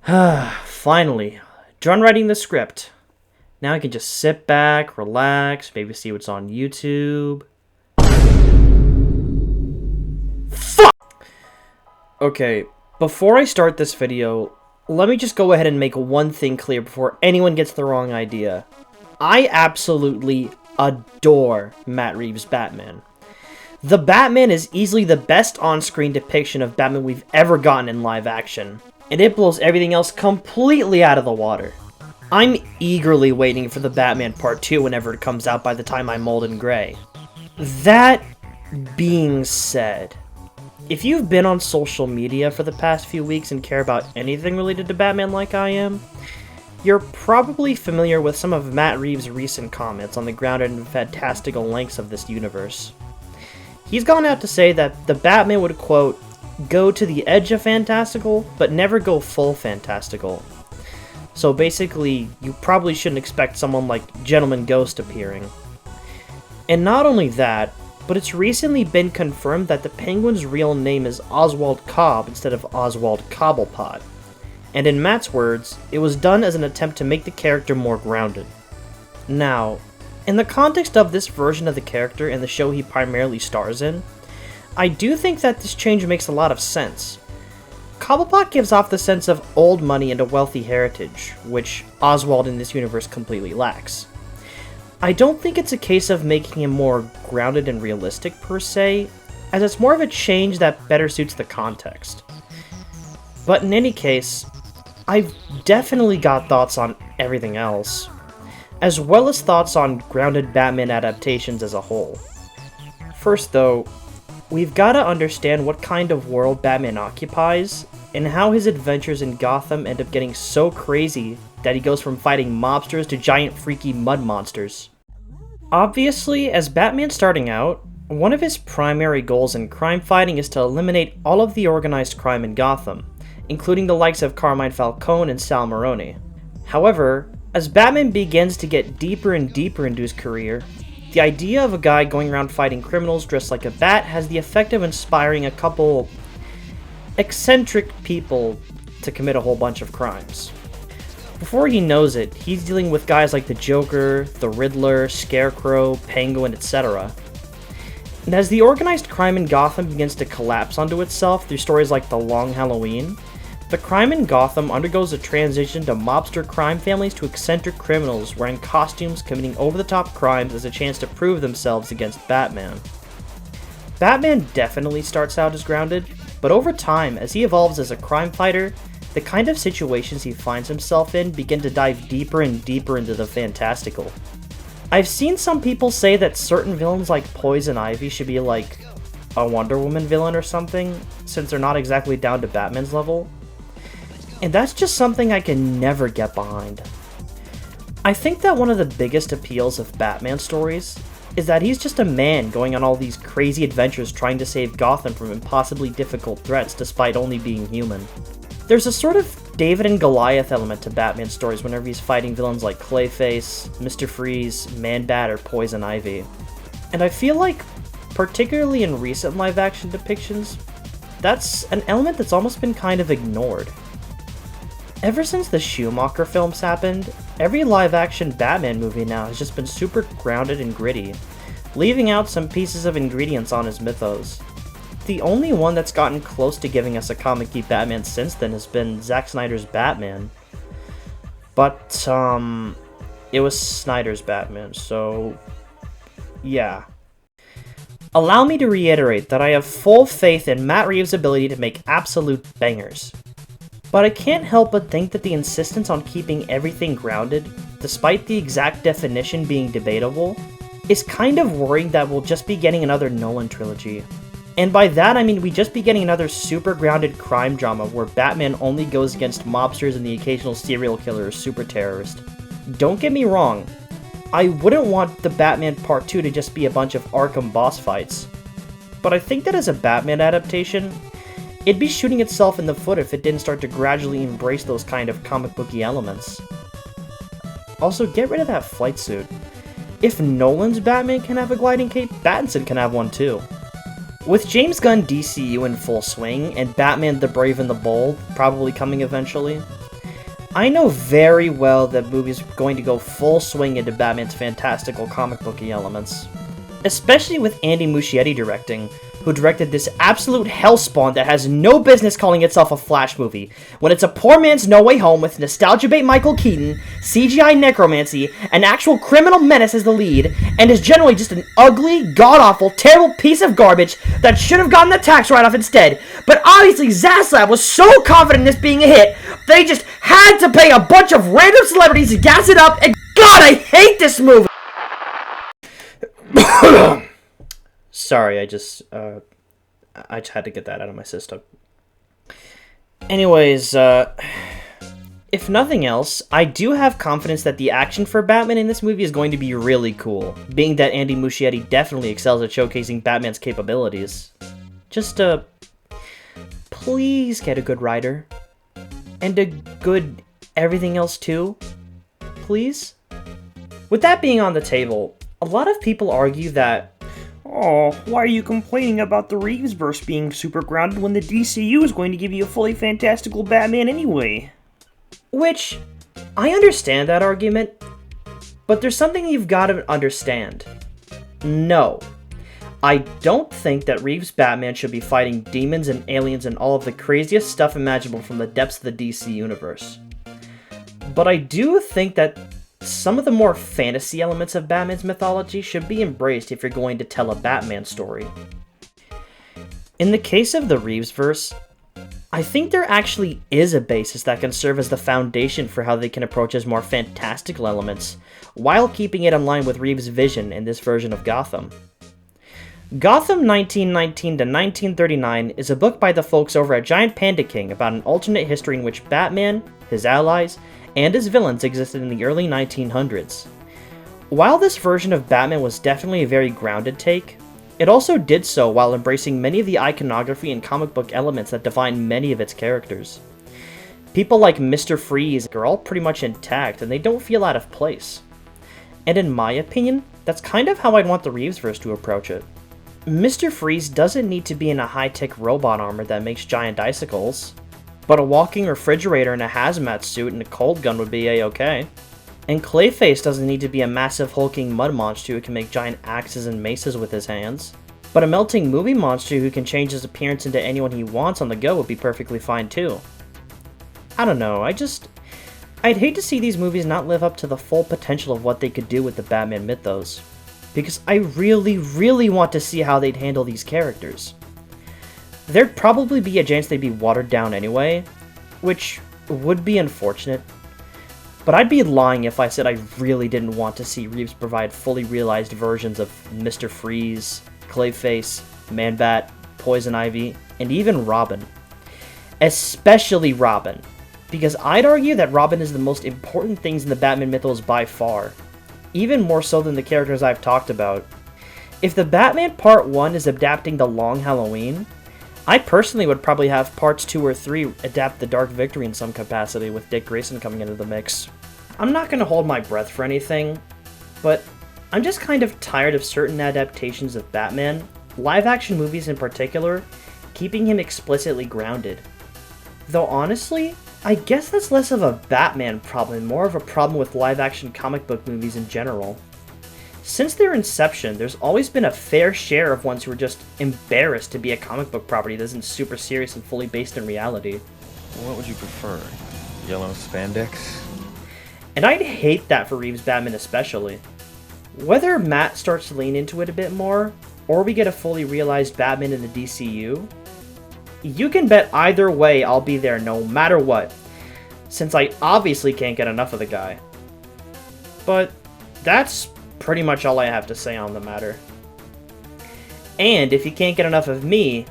Finally, done writing the script. Now I can just sit back, relax, maybe see what's on YouTube. Fuck! Okay, before I start this video, let me just go ahead and make one thing clear before anyone gets the wrong idea. I absolutely adore Matt Reeves' Batman. The Batman is easily the best on-screen depiction of Batman we've ever gotten in live action, and it blows everything else completely out of the water. I'm eagerly waiting for the Batman Part 2 whenever it comes out by the time I'm old and gray. That being said, if you've been on social media for the past few weeks and care about anything related to Batman like I am, you're probably familiar with some of Matt Reeves' recent comments on the grounded and fantastical lengths of this universe. He's gone out to say that the Batman would, quote, go to the edge of fantastical, but never go full fantastical. So basically, you probably shouldn't expect someone like Gentleman Ghost appearing. And not only that, but it's recently been confirmed that the Penguin's real name is Oswald Cobb instead of Oswald Cobblepot. And in Matt's words, it was done as an attempt to make the character more grounded. Now, in the context of this version of the character and the show he primarily stars in, I do think that this change makes a lot of sense. Cobblepot gives off the sense of old money and a wealthy heritage, which Oswald in this universe completely lacks. I don't think it's a case of making him more grounded and realistic per se, as it's more of a change that better suits the context. But in any case, I've definitely got thoughts on everything else, as well as thoughts on grounded Batman adaptations as a whole. First though, we've gotta understand what kind of world Batman occupies, and how his adventures in Gotham end up getting so crazy that he goes from fighting mobsters to giant freaky mud monsters. Obviously, as Batman starting out, one of his primary goals in crime fighting is to eliminate all of the organized crime in Gotham, including the likes of Carmine Falcone and Sal Maroni. However, as Batman begins to get deeper and deeper into his career, the idea of a guy going around fighting criminals dressed like a bat has the effect of inspiring a couple eccentric people to commit a whole bunch of crimes. Before he knows it, he's dealing with guys like the Joker, the Riddler, Scarecrow, Penguin, etc. And as the organized crime in Gotham begins to collapse onto itself through stories like The Long Halloween, the crime in Gotham undergoes a transition to mobster crime families to eccentric criminals wearing costumes committing over-the-top crimes as a chance to prove themselves against Batman. Batman definitely starts out as grounded, but over time, as he evolves as a crime fighter, the kind of situations he finds himself in begin to dive deeper and deeper into the fantastical. I've seen some people say that certain villains like Poison Ivy should be like a Wonder Woman villain or something, since they're not exactly down to Batman's level. And that's just something I can never get behind. I think that one of the biggest appeals of Batman stories is that he's just a man going on all these crazy adventures trying to save Gotham from impossibly difficult threats despite only being human. There's a sort of David and Goliath element to Batman stories whenever he's fighting villains like Clayface, Mr. Freeze, Man-Bat, or Poison Ivy. And I feel like, particularly in recent live-action depictions, that's an element that's almost been kind of ignored. Ever since the Schumacher films happened, every live-action Batman movie now has just been super grounded and gritty, leaving out some pieces of ingredients on his mythos. The only one that's gotten close to giving us a comic-y Batman since then has been Zack Snyder's Batman. But, it was Snyder's Batman, so yeah. Allow me to reiterate that I have full faith in Matt Reeves' ability to make absolute bangers. But I can't help but think that the insistence on keeping everything grounded, despite the exact definition being debatable, is kind of worrying that we'll just be getting another Nolan trilogy. And by that I mean we just be getting another super grounded crime drama where Batman only goes against mobsters and the occasional serial killer or super terrorist. Don't get me wrong, I wouldn't want the Batman Part 2 to just be a bunch of Arkham boss fights. But I think that as a Batman adaptation, it'd be shooting itself in the foot if it didn't start to gradually embrace those kind of comic booky elements. Also, get rid of that flight suit. If Nolan's Batman can have a gliding cape, Pattinson can have one too. With James Gunn DCU in full swing, and Batman the Brave and the Bold probably coming eventually, I know very well that movie's going to go full swing into Batman's fantastical comic booky elements. Especially with Andy Muschietti directing, who directed this absolute hellspawn that has no business calling itself a Flash movie, when it's a poor man's No Way Home with nostalgia bait Michael Keaton, CGI necromancy, an actual criminal menace as the lead, and is generally just an ugly, god-awful, terrible piece of garbage that should have gotten the tax write-off instead. But obviously Zaslav was so confident in this being a hit, they just had to pay a bunch of random celebrities to gas it up, and God, I hate this movie! Sorry, I just had to get that out of my system. Anyways, if nothing else, I do have confidence that the action for Batman in this movie is going to be really cool, being that Andy Muschietti definitely excels at showcasing Batman's capabilities. Just, please get a good writer. And a good everything else too, please? With that being on the table, a lot of people argue that, oh, why are you complaining about the Reeves verse being super grounded when the DCU is going to give you a fully fantastical Batman anyway? Which, I understand that argument, but there's something you've got to understand. No, I don't think that Reeves' Batman should be fighting demons and aliens and all of the craziest stuff imaginable from the depths of the DC universe. But I do think that some of the more fantasy elements of Batman's mythology should be embraced if you're going to tell a Batman story. In the case of the Reeves verse, I think there actually is a basis that can serve as the foundation for how they can approach his more fantastical elements, while keeping it in line with Reeves' vision in this version of Gotham. Gotham 1919 to 1939 is a book by the folks over at Giant Panda King about an alternate history in which Batman, his allies, and his villains existed in the early 1900s. While this version of Batman was definitely a very grounded take, it also did so while embracing many of the iconography and comic book elements that define many of its characters. People like Mr. Freeze are all pretty much intact and they don't feel out of place. And in my opinion, that's kind of how I'd want the Reeves verse to approach it. Mr. Freeze doesn't need to be in a high-tech robot armor that makes giant icicles, but a walking refrigerator and a hazmat suit and a cold gun would be a-okay. And Clayface doesn't need to be a massive hulking mud monster who can make giant axes and maces with his hands, but a melting movie monster who can change his appearance into anyone he wants on the go would be perfectly fine too. I don't know, I'd hate to see these movies not live up to the full potential of what they could do with the Batman mythos, because I really, really want to see how they'd handle these characters. There'd probably be a chance they'd be watered down anyway, which would be unfortunate, but I'd be lying if I said I really didn't want to see Reeves provide fully realized versions of Mr. Freeze, Clayface, Man-Bat, Poison Ivy, and even Robin. Especially Robin, because I'd argue that Robin is the most important things in the Batman mythos by far, even more so than the characters I've talked about. If the Batman Part 1 is adapting The Long Halloween, I personally would probably have Parts 2 or 3 adapt The Dark Victory in some capacity with Dick Grayson coming into the mix. I'm not going to hold my breath for anything, but I'm just kind of tired of certain adaptations of Batman, live-action movies in particular, keeping him explicitly grounded. Though honestly, I guess that's less of a Batman problem, more of a problem with live-action comic book movies in general. Since their inception, there's always been a fair share of ones who are just embarrassed to be a comic book property that isn't super serious and fully based in reality. What would you prefer? Yellow spandex? And I'd hate that for Reeves' Batman especially. Whether Matt starts to lean into it a bit more, or we get a fully realized Batman in the DCU, you can bet either way I'll be there no matter what, since I obviously can't get enough of the guy. But that's pretty much all I have to say on the matter. And if you can't get enough of me,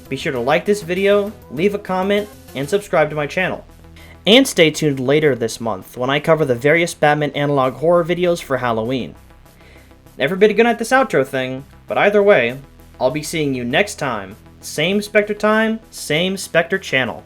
be sure to like this video, leave a comment, and subscribe to my channel. And stay tuned later this month when I cover the various Batman analog horror videos for Halloween. Everybody good at this outro thing, but either way, I'll be seeing you next time. Same Spectre time, same Spectre channel.